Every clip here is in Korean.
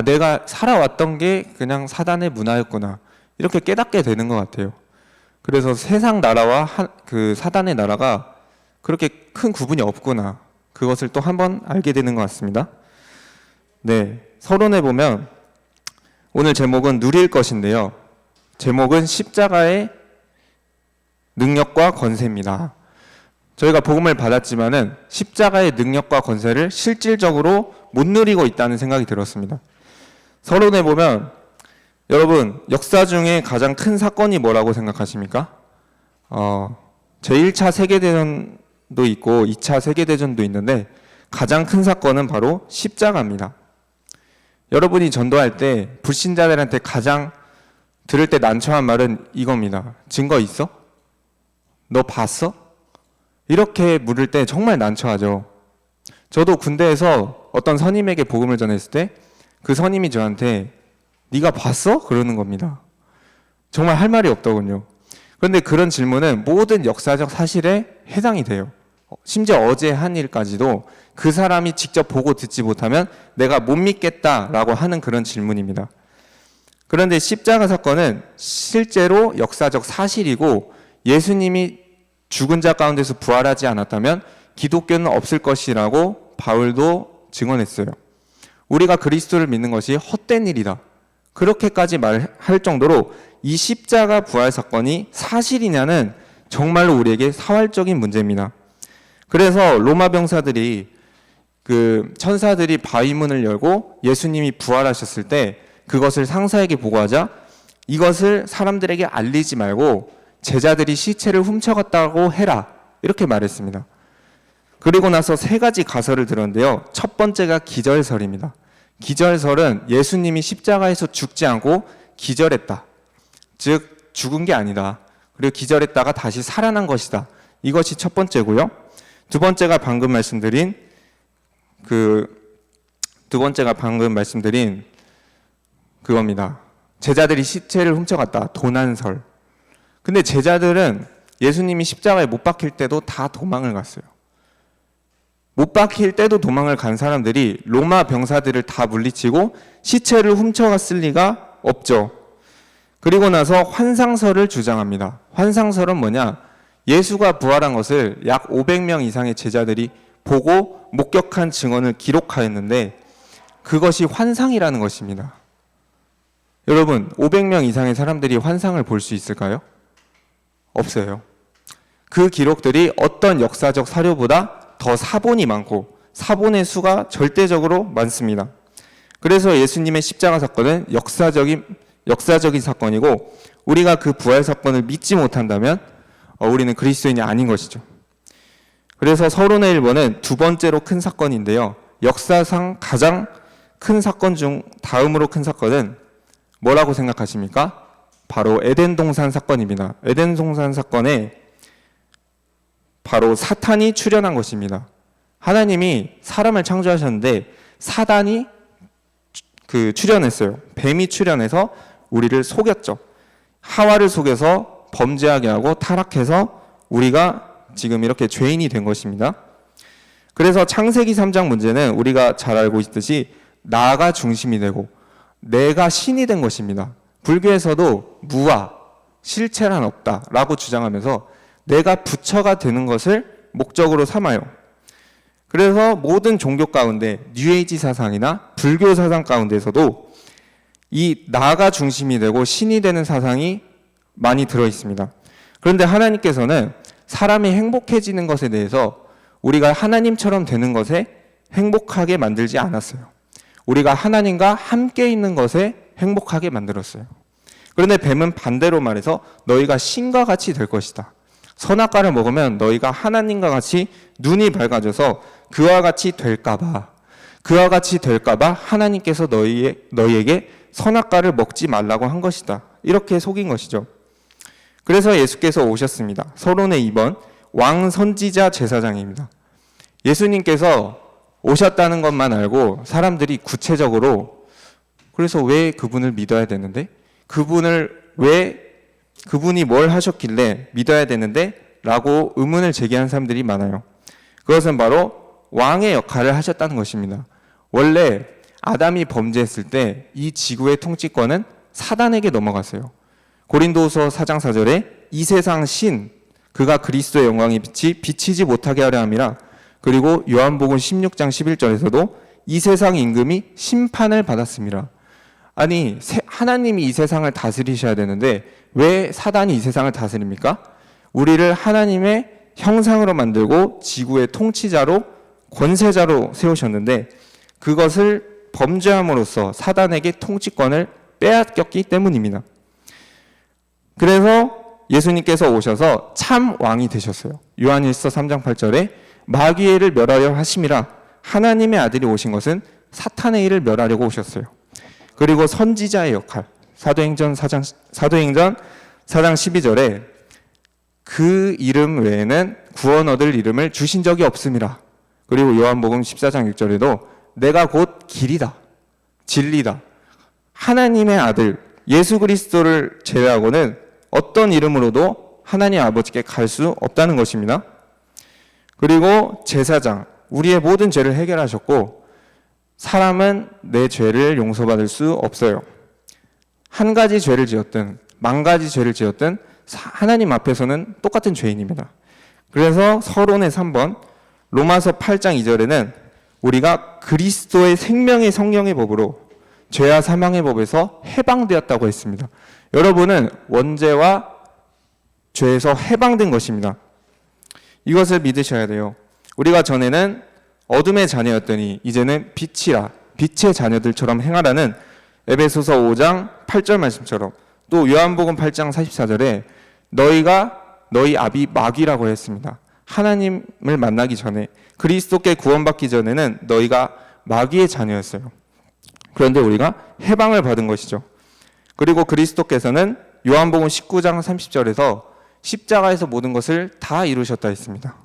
내가 살아왔던 게 그냥 사단의 문화였구나, 이렇게 깨닫게 되는 것 같아요. 그래서 세상 나라와 그 사단의 나라가 그렇게 큰 구분이 없구나, 그것을 또 한번 알게 되는 것 같습니다. 네, 서론에 보면 오늘 제목은 누릴 것인데요. 제목은 십자가의 능력과 권세입니다. 저희가 복음을 받았지만은 십자가의 능력과 권세를 실질적으로 못 누리고 있다는 생각이 들었습니다. 서론에 보면 여러분, 역사 중에 가장 큰 사건이 뭐라고 생각하십니까? 제1차 세계대전도 있고 2차 세계대전도 있는데 가장 큰 사건은 바로 십자가입니다. 여러분이 전도할 때 불신자들한테 가장 들을 때 난처한 말은 이겁니다. 증거 있어? 너 봤어? 이렇게 물을 때 정말 난처하죠. 저도 군대에서 어떤 선임에게 복음을 전했을 때 그 선임이 저한테 네가 봤어? 그러는 겁니다. 정말 할 말이 없더군요. 그런데 그런 질문은 모든 역사적 사실에 해당이 돼요. 심지어 어제 한 일까지도 그 사람이 직접 보고 듣지 못하면 내가 못 믿겠다라고 하는 그런 질문입니다. 그런데 십자가 사건은 실제로 역사적 사실이고 예수님이 죽은 자 가운데서 부활하지 않았다면 기독교는 없을 것이라고 바울도 증언했어요. 우리가 그리스도를 믿는 것이 헛된 일이다, 그렇게까지 말할 정도로 이 십자가 부활 사건이 사실이냐는 정말로 우리에게 사활적인 문제입니다. 그래서 로마 병사들이 그 천사들이 바위문을 열고 예수님이 부활하셨을 때 그것을 상사에게 보고하자 이것을 사람들에게 알리지 말고 제자들이 시체를 훔쳐갔다고 해라, 이렇게 말했습니다. 그리고 나서 세 가지 가설을 들었는데요. 첫 번째가 기절설입니다. 기절설은 예수님이 십자가에서 죽지 않고 기절했다, 즉 죽은 게 아니다, 그리고 기절했다가 다시 살아난 것이다, 이것이 첫 번째고요. 두 번째가 방금 말씀드린 그겁니다. 제자들이 시체를 훔쳐갔다, 도난설. 근데 제자들은 예수님이 십자가에 못 박힐 때도 다 도망을 갔어요. 못 박힐 때도 도망을 간 사람들이 로마 병사들을 다 물리치고 시체를 훔쳐갔을 리가 없죠. 그리고 나서 환상설을 주장합니다. 환상설은 뭐냐? 예수가 부활한 것을 약 500명 이상의 제자들이 보고 목격한 증언을 기록하였는데 그것이 환상이라는 것입니다. 여러분, 500명 이상의 사람들이 환상을 볼 수 있을까요? 없어요. 그 기록들이 어떤 역사적 사료보다 더 사본이 많고 사본의 수가 절대적으로 많습니다. 그래서 예수님의 십자가 사건은 역사적인 사건이고 우리가 그 부활 사건을 믿지 못한다면 우리는 그리스도인이 아닌 것이죠. 그래서 서론의 1번은 두 번째로 큰 사건인데요. 역사상 가장 큰 사건 중 다음으로 큰 사건은 뭐라고 생각하십니까? 바로 에덴 동산 사건입니다. 에덴 동산 사건에 바로 사탄이 출현한 것입니다. 하나님이 사람을 창조하셨는데 사단이 출현했어요. 뱀이 출현해서 우리를 속였죠. 하와를 속여서 범죄하게 하고 타락해서 우리가 지금 이렇게 죄인이 된 것입니다. 그래서 창세기 3장 문제는 우리가 잘 알고 있듯이 나가 중심이 되고 내가 신이 된 것입니다. 불교에서도 무아, 실체란 없다라고 주장하면서 내가 부처가 되는 것을 목적으로 삼아요. 그래서 모든 종교 가운데 뉴에이지 사상이나 불교 사상 가운데서도 이 나가 중심이 되고 신이 되는 사상이 많이 들어 있습니다. 그런데 하나님께서는 사람이 행복해지는 것에 대해서 우리가 하나님처럼 되는 것에 행복하게 만들지 않았어요. 우리가 하나님과 함께 있는 것에 행복하게 만들었어요. 그런데 뱀은 반대로 말해서 너희가 신과 같이 될 것이다. 선악과를 먹으면 너희가 하나님과 같이 눈이 밝아져서 그와 같이 될까봐 하나님께서 너희에게 선악과를 먹지 말라고 한 것이다, 이렇게 속인 것이죠. 그래서 예수께서 오셨습니다. 서론의 2번 왕 선지자 제사장입니다. 예수님께서 오셨다는 것만 알고 사람들이 구체적으로 그래서 왜 그분을 믿어야 되는데, 그분이 뭘 하셨길래 믿어야 되는데 라고 의문을 제기하는 사람들이 많아요. 그것은 바로 왕의 역할을 하셨다는 것입니다. 원래 아담이 범죄했을 때 이 지구의 통치권은 사단에게 넘어갔어요. 고린도후서 4장 4절에 이 세상 신 그가 그리스도의 영광의 빛이 비치지 못하게 하려 함이라. 그리고 요한복음 16장 11절에서도 이 세상 임금이 심판을 받았습니다. 아니 하나님이 이 세상을 다스리셔야 되는데 왜 사단이 이 세상을 다스립니까? 우리를 하나님의 형상으로 만들고 지구의 통치자로 권세자로 세우셨는데 그것을 범죄함으로써 사단에게 통치권을 빼앗겼기 때문입니다. 그래서 예수님께서 오셔서 참 왕이 되셨어요. 요한일서 3장 8절에 마귀의 일을 멸하려 하심이라. 하나님의 아들이 오신 것은 사탄의 일을 멸하려고 오셨어요. 그리고 선지자의 역할, 사도행전 4장 12절에 그 이름 외에는 구원 얻을 이름을 주신 적이 없음이라. 그리고 요한복음 14장 6절에도 내가 곧 길이다, 진리다. 하나님의 아들 예수 그리스도를 제외하고는 어떤 이름으로도 하나님 아버지께 갈 수 없다는 것입니다. 그리고 제사장, 우리의 모든 죄를 해결하셨고 사람은 내 죄를 용서받을 수 없어요. 한 가지 죄를 지었든 만 가지 죄를 지었든 하나님 앞에서는 똑같은 죄인입니다. 그래서 서론의 3번 로마서 8장 2절에는 우리가 그리스도의 생명의 성령의 법으로 죄와 사망의 법에서 해방되었다고 했습니다. 여러분은 원죄와 죄에서 해방된 것입니다. 이것을 믿으셔야 돼요. 우리가 전에는 어둠의 자녀였더니 이제는 빛이라, 빛의 자녀들처럼 행하라는 에베소서 5장 8절 말씀처럼, 또 요한복음 8장 44절에 너희가 너희 아비 마귀라고 했습니다. 하나님을 만나기 전에, 그리스도께 구원받기 전에는 너희가 마귀의 자녀였어요. 그런데 우리가 해방을 받은 것이죠. 그리고 그리스도께서는 요한복음 19장 30절에서 십자가에서 모든 것을 다 이루셨다 했습니다.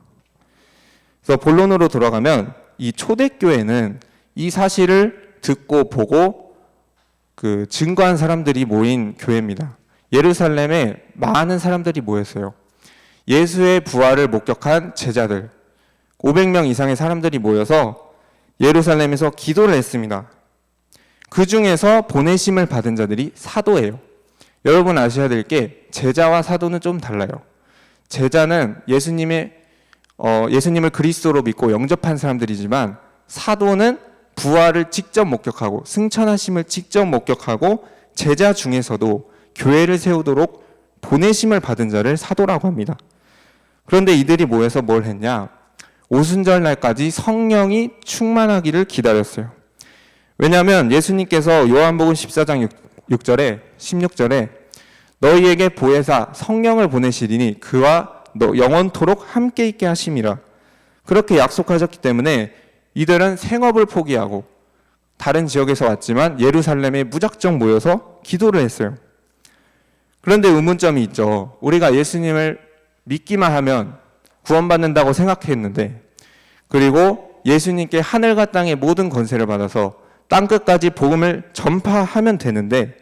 그래서 본론으로 돌아가면 이 초대교회는 이 사실을 듣고 보고 증거한 사람들이 모인 교회입니다. 예루살렘에 많은 사람들이 모였어요. 예수의 부활을 목격한 제자들 500명 이상의 사람들이 모여서 예루살렘에서 기도를 했습니다. 그 중에서 보내심을 받은 자들이 사도예요. 여러분 아셔야 될 게 제자와 사도는 좀 달라요. 제자는 예수님을 그리스도로 믿고 영접한 사람들이지만 사도는 부활을 직접 목격하고 승천하심을 직접 목격하고 제자 중에서도 교회를 세우도록 보내심을 받은 자를 사도라고 합니다. 그런데 이들이 모여서 뭘 했냐? 오순절 날까지 성령이 충만하기를 기다렸어요. 왜냐하면 예수님께서 요한복음 14장 6절에 16절에 너희에게 보혜사 성령을 보내시리니 그와 너 영원토록 함께 있게 하심이라. 그렇게 약속하셨기 때문에 이들은 생업을 포기하고 다른 지역에서 왔지만 예루살렘에 무작정 모여서 기도를 했어요. 그런데 의문점이 있죠. 우리가 예수님을 믿기만 하면 구원받는다고 생각했는데, 그리고 예수님께 하늘과 땅의 모든 권세를 받아서 땅끝까지 복음을 전파하면 되는데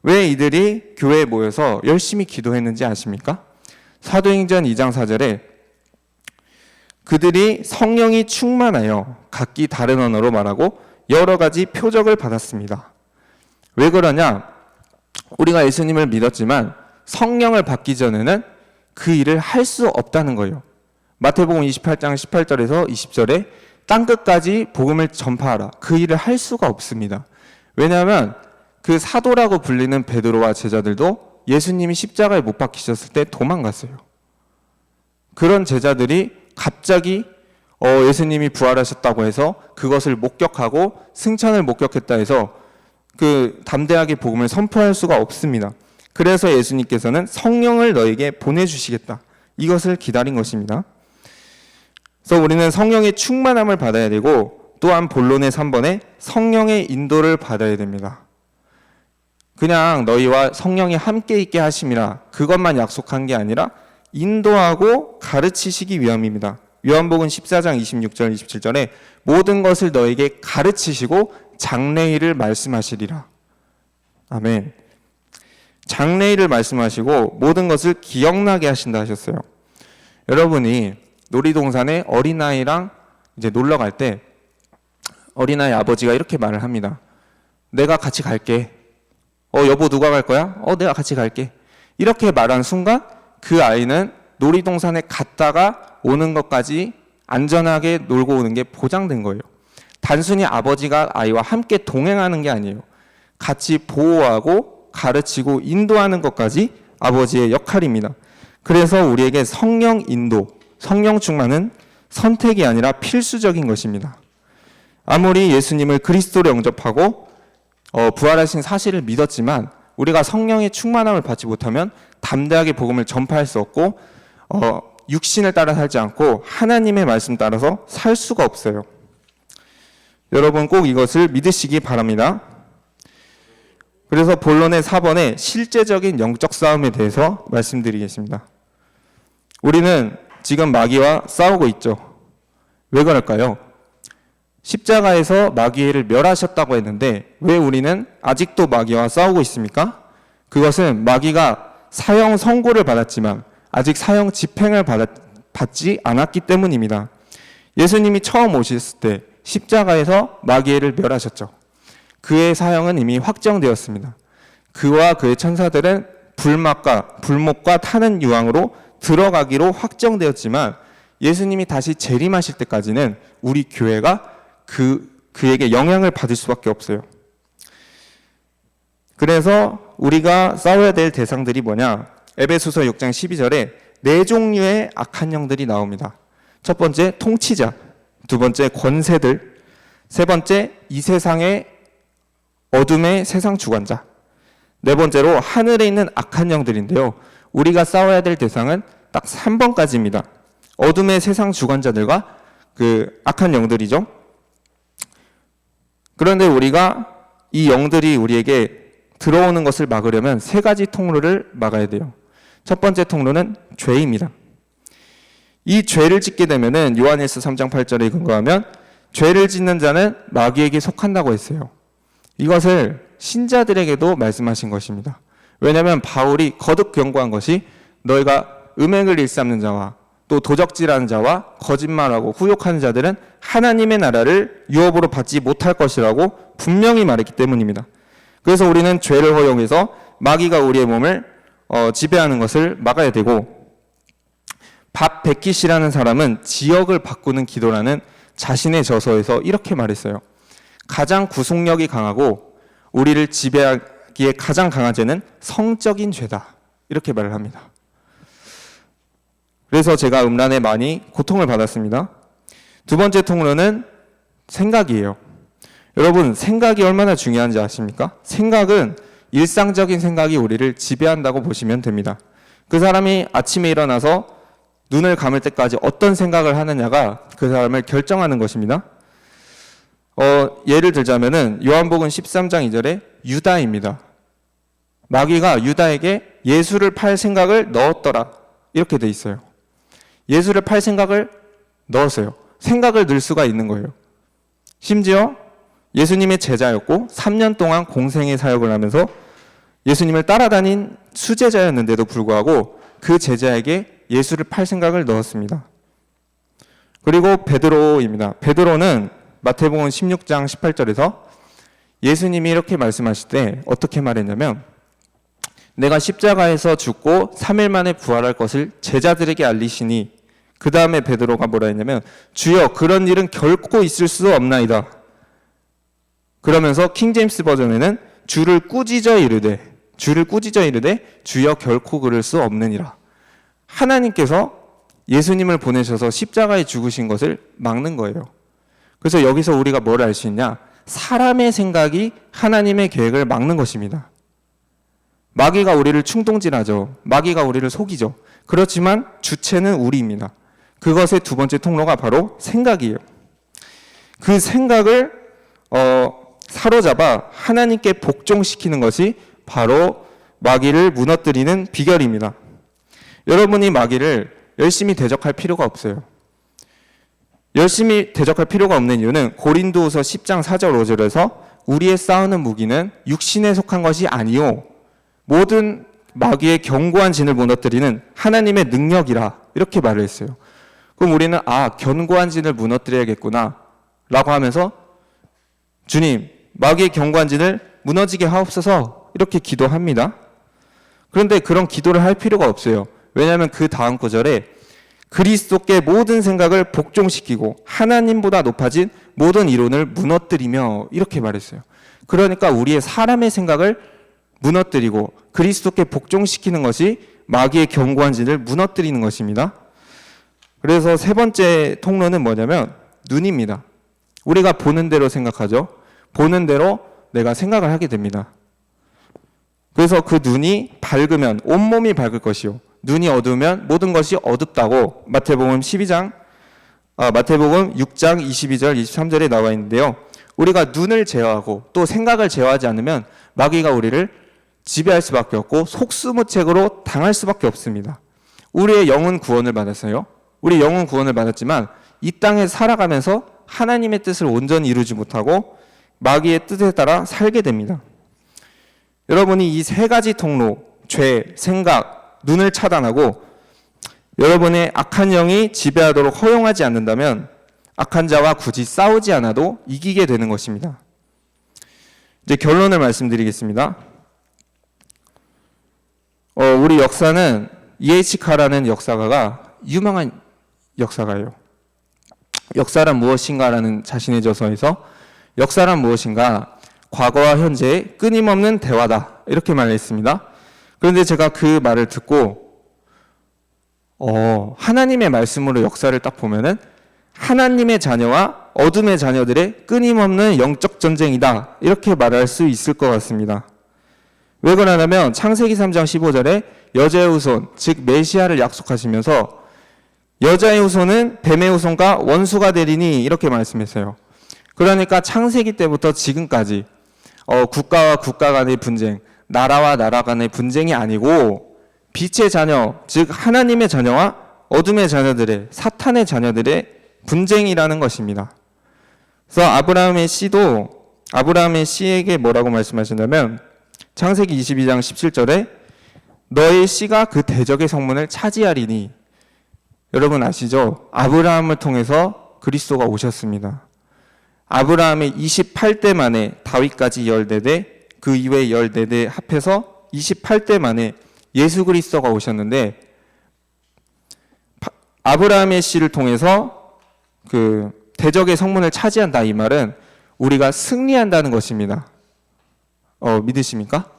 왜 이들이 교회에 모여서 열심히 기도했는지 아십니까? 사도행전 2장 4절에 그들이 성령이 충만하여 각기 다른 언어로 말하고 여러 가지 표적을 받았습니다. 왜 그러냐? 우리가 예수님을 믿었지만 성령을 받기 전에는 그 일을 할 수 없다는 거예요. 마태복음 28장 18절에서 20절에 땅끝까지 복음을 전파하라. 그 일을 할 수가 없습니다. 왜냐하면 그 사도라고 불리는 베드로와 제자들도 예수님이 십자가에 못 박히셨을 때 도망갔어요. 그런 제자들이 갑자기 예수님이 부활하셨다고 해서 그것을 목격하고 승천을 목격했다 해서 담대하게 복음을 선포할 수가 없습니다. 그래서 예수님께서는 성령을 너에게 보내주시겠다. 이것을 기다린 것입니다. 그래서 우리는 성령의 충만함을 받아야 되고 또한 본론의 3번에 성령의 인도를 받아야 됩니다. 그냥 너희와 성령이 함께 있게 하심이라 그것만 약속한 게 아니라 인도하고 가르치시기 위함입니다. 요한복음 14장 26절 27절에 모든 것을 너에게 가르치시고 장래일을 말씀하시리라. 아멘. 장래일을 말씀하시고 모든 것을 기억나게 하신다 하셨어요. 여러분이 놀이동산에 어린아이랑 이제 놀러 갈 때 어린아이 아버지가 이렇게 말을 합니다. 내가 같이 갈게. 여보 누가 갈 거야? 내가 같이 갈게. 이렇게 말한 순간 그 아이는 놀이동산에 갔다가 오는 것까지 안전하게 놀고 오는 게 보장된 거예요. 단순히 아버지가 아이와 함께 동행하는 게 아니에요. 같이 보호하고 가르치고 인도하는 것까지 아버지의 역할입니다. 그래서 우리에게 성령 인도, 성령 충만은 선택이 아니라 필수적인 것입니다. 아무리 예수님을 그리스도로 영접하고 부활하신 사실을 믿었지만 우리가 성령의 충만함을 받지 못하면 담대하게 복음을 전파할 수 없고 육신을 따라 살지 않고 하나님의 말씀 따라서 살 수가 없어요. 여러분 꼭 이것을 믿으시기 바랍니다. 그래서 본론의 4번에 실제적인 영적 싸움에 대해서 말씀드리겠습니다. 우리는 지금 마귀와 싸우고 있죠. 왜 그럴까요? 십자가에서 마귀를 멸하셨다고 했는데 왜 우리는 아직도 마귀와 싸우고 있습니까? 그것은 마귀가 사형 선고를 받았지만 아직 사형 집행을 받지 않았기 때문입니다. 예수님이 처음 오셨을 때 십자가에서 마귀를 멸하셨죠. 그의 사형은 이미 확정되었습니다. 그와 그의 천사들은 불목과 타는 유황으로 들어가기로 확정되었지만 예수님이 다시 재림하실 때까지는 우리 교회가 그에게 영향을 받을 수밖에 없어요. 그래서 우리가 싸워야 될 대상들이 뭐냐? 에베소서 6장 12절에 네 종류의 악한 영들이 나옵니다. 첫 번째 통치자, 두 번째 권세들, 세 번째 이 세상의 어둠의 세상 주관자, 네 번째로 하늘에 있는 악한 영들인데요. 우리가 싸워야 될 대상은 딱 3번까지입니다. 어둠의 세상 주관자들과 그 악한 영들이죠. 그런데 우리가 이 영들이 우리에게 들어오는 것을 막으려면 세 가지 통로를 막아야 돼요. 첫 번째 통로는 죄입니다. 이 죄를 짓게 되면은 요한일서 3장 8절에 근거하면 죄를 짓는 자는 마귀에게 속한다고 했어요. 이것을 신자들에게도 말씀하신 것입니다. 왜냐하면 바울이 거듭 경고한 것이 너희가 음행을 일삼는 자와 또 도적질하는 자와 거짓말하고 후욕하는 자들은 하나님의 나라를 유업으로 받지 못할 것이라고 분명히 말했기 때문입니다. 그래서 우리는 죄를 허용해서 마귀가 우리의 몸을 지배하는 것을 막아야 되고, 밥 베키 씨라는 사람은 지역을 바꾸는 기도라는 자신의 저서에서 이렇게 말했어요. 가장 구속력이 강하고 우리를 지배하기에 가장 강한 죄는 성적인 죄다. 이렇게 말을 합니다. 그래서 제가 음란에 많이 고통을 받았습니다. 두 번째 통로는 생각이에요. 여러분, 생각이 얼마나 중요한지 아십니까? 생각은 일상적인 생각이 우리를 지배한다고 보시면 됩니다. 그 사람이 아침에 일어나서 눈을 감을 때까지 어떤 생각을 하느냐가 그 사람을 결정하는 것입니다. 예를 들자면은 요한복음 13장 2절에 유다입니다. 마귀가 유다에게 예수를 팔 생각을 넣었더라. 이렇게 돼 있어요. 예수를 팔 생각을 넣었어요. 생각을 넣을 수가 있는 거예요. 심지어 예수님의 제자였고 3년 동안 공생의 사역을 하면서 예수님을 따라다닌 수제자였는데도 불구하고 그 제자에게 예수를 팔 생각을 넣었습니다. 그리고 베드로입니다. 베드로는 마태복음 16장 18절에서 예수님이 이렇게 말씀하실 때 어떻게 말했냐면, 내가 십자가에서 죽고 3일 만에 부활할 것을 제자들에게 알리시니, 그 다음에 베드로가 뭐라 했냐면, 주여 그런 일은 결코 있을 수 없나이다. 그러면서 킹제임스 버전에는 주를 꾸짖어 이르되 주여 결코 그럴 수 없느니라. 하나님께서 예수님을 보내셔서 십자가에 죽으신 것을 막는 거예요. 그래서 여기서 우리가 뭘 알 수 있냐? 사람의 생각이 하나님의 계획을 막는 것입니다. 마귀가 우리를 충동질하죠. 마귀가 우리를 속이죠. 그렇지만 주체는 우리입니다. 그것의 두 번째 통로가 바로 생각이에요. 그 생각을 사로잡아 하나님께 복종시키는 것이 바로 마귀를 무너뜨리는 비결입니다. 여러분이 마귀를 열심히 대적할 필요가 없어요. 열심히 대적할 필요가 없는 이유는 고린도후서 10장 4절 5절에서 우리의 싸우는 무기는 육신에 속한 것이 아니요 모든 마귀의 견고한 진을 무너뜨리는 하나님의 능력이라, 이렇게 말을 했어요. 그럼 우리는 견고한 진을 무너뜨려야겠구나 라고 하면서 주님, 마귀의 경관진을 무너지게 하옵소서 이렇게 기도합니다. 그런데 그런 기도를 할 필요가 없어요. 왜냐하면 그 다음 구절에 그리스도께 모든 생각을 복종시키고 하나님보다 높아진 모든 이론을 무너뜨리며 이렇게 말했어요. 그러니까 우리의 사람의 생각을 무너뜨리고 그리스도께 복종시키는 것이 마귀의 경관진을 무너뜨리는 것입니다. 그래서 세 번째 통로는 뭐냐면 눈입니다. 우리가 보는 대로 생각하죠. 보는 대로 내가 생각을 하게 됩니다. 그래서 그 눈이 밝으면 온몸이 밝을 것이요, 눈이 어두우면 모든 것이 어둡다고 마태복음 6장 22절 23절에 나와 있는데요. 우리가 눈을 제어하고 또 생각을 제어하지 않으면 마귀가 우리를 지배할 수밖에 없고 속수무책으로 당할 수밖에 없습니다. 우리의 영은 구원을 받았어요. 우리 영은 구원을 받았지만 이 땅에 살아가면서 하나님의 뜻을 온전히 이루지 못하고 마귀의 뜻에 따라 살게 됩니다. 여러분이 이 세 가지 통로, 죄, 생각, 눈을 차단하고 여러분의 악한 영이 지배하도록 허용하지 않는다면 악한 자와 굳이 싸우지 않아도 이기게 되는 것입니다. 이제 결론을 말씀드리겠습니다. 우리 역사는 E.H. 카라는 역사가가 유명한 역사가예요. 역사란 무엇인가라는 자신의 저서에서 역사란 무엇인가, 과거와 현재의 끊임없는 대화다 이렇게 말했습니다. 그런데 제가 그 말을 듣고 하나님의 말씀으로 역사를 딱 보면은 하나님의 자녀와 어둠의 자녀들의 끊임없는 영적 전쟁이다 이렇게 말할 수 있을 것 같습니다. 왜 그러냐면 창세기 3장 15절에 여자의 후손, 즉 메시아를 약속하시면서 여자의 후손은 뱀의 후손과 원수가 되리니 이렇게 말씀했어요. 그러니까 창세기 때부터 지금까지 국가와 국가 간의 분쟁, 나라와 나라 간의 분쟁이 아니고 빛의 자녀, 즉 하나님의 자녀와 어둠의 자녀들의, 사탄의 자녀들의 분쟁이라는 것입니다. 그래서 아브라함의 씨에게 뭐라고 말씀하신다면 창세기 22장 17절에 너의 씨가 그 대적의 성문을 차지하리니, 여러분 아시죠? 아브라함을 통해서 그리스도가 오셨습니다. 아브라함의 28대 만에 다윗까지 14대, 그 이외에 14대 합해서 28대 만에 예수 그리스도가 오셨는데, 아브라함의 씨를 통해서 그 대적의 성문을 차지한다, 이 말은 우리가 승리한다는 것입니다. 믿으십니까?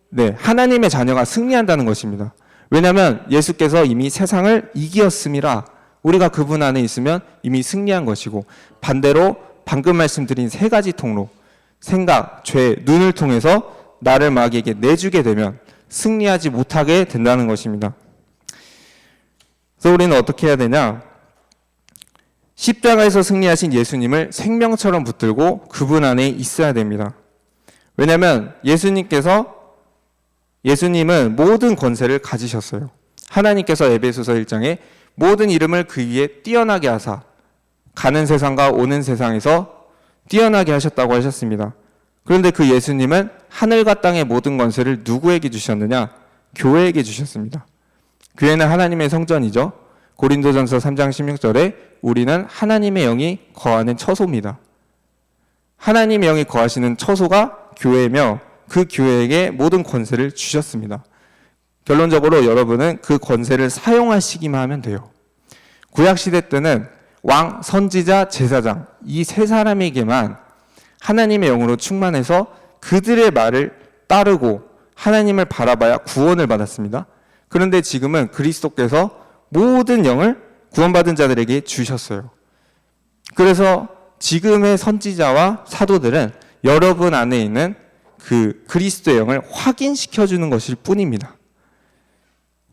네, 하나님의 자녀가 승리한다는 것입니다. 왜냐하면 예수께서 이미 세상을 이기었음이라 우리가 그분 안에 있으면 이미 승리한 것이고, 반대로 방금 말씀드린 세 가지 통로, 생각, 죄, 눈을 통해서 나를 마귀에게 내주게 되면 승리하지 못하게 된다는 것입니다. 그래서 우리는 어떻게 해야 되냐? 십자가에서 승리하신 예수님을 생명처럼 붙들고 그분 안에 있어야 됩니다. 왜냐하면 예수님은 모든 권세를 가지셨어요. 하나님께서 에베소서 1장에 모든 이름을 그 위에 뛰어나게 하사 가는 세상과 오는 세상에서 뛰어나게 하셨다고 하셨습니다. 그런데 그 예수님은 하늘과 땅의 모든 권세를 누구에게 주셨느냐? 교회에게 주셨습니다. 교회는 하나님의 성전이죠. 고린도전서 3장 16절에 우리는 하나님의 영이 거하는 처소입니다. 하나님의 영이 거하시는 처소가 교회며 그 교회에게 모든 권세를 주셨습니다. 결론적으로 여러분은 그 권세를 사용하시기만 하면 돼요. 구약시대 때는 왕, 선지자, 제사장 이 세 사람에게만 하나님의 영으로 충만해서 그들의 말을 따르고 하나님을 바라봐야 구원을 받았습니다. 그런데 지금은 그리스도께서 모든 영을 구원받은 자들에게 주셨어요. 그래서 지금의 선지자와 사도들은 여러분 안에 있는 그 그리스도의 영을 확인시켜주는 것일 뿐입니다.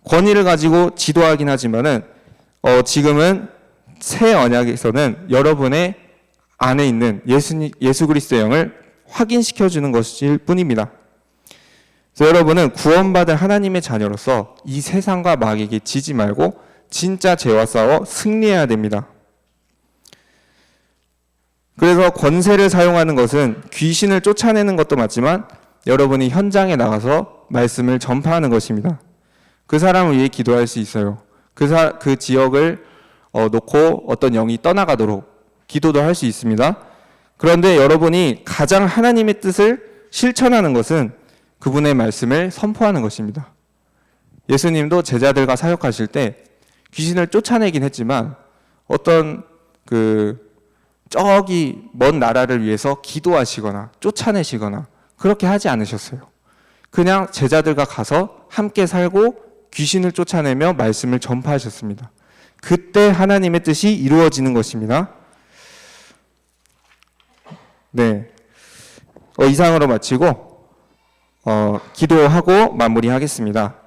권위를 가지고 지도하긴 하지만은 지금은 새 언약에서는 여러분의 안에 있는 예수 그리스도의 영을 확인시켜주는 것일 뿐입니다. 그래서 여러분은 구원받은 하나님의 자녀로서 이 세상과 마귀에게 지지 말고 진짜 죄와 싸워 승리해야 됩니다. 그래서 권세를 사용하는 것은 귀신을 쫓아내는 것도 맞지만 여러분이 현장에 나가서 말씀을 전파하는 것입니다. 그 사람을 위해 기도할 수 있어요. 그 지역을 놓고 어떤 영이 떠나가도록 기도도 할 수 있습니다. 그런데 여러분이 가장 하나님의 뜻을 실천하는 것은 그분의 말씀을 선포하는 것입니다. 예수님도 제자들과 사역하실 때 귀신을 쫓아내긴 했지만 어떤 저기 먼 나라를 위해서 기도하시거나 쫓아내시거나 그렇게 하지 않으셨어요. 그냥 제자들과 가서 함께 살고 귀신을 쫓아내며 말씀을 전파하셨습니다. 그때 하나님의 뜻이 이루어지는 것입니다. 네, 이상으로 마치고 기도하고 마무리하겠습니다.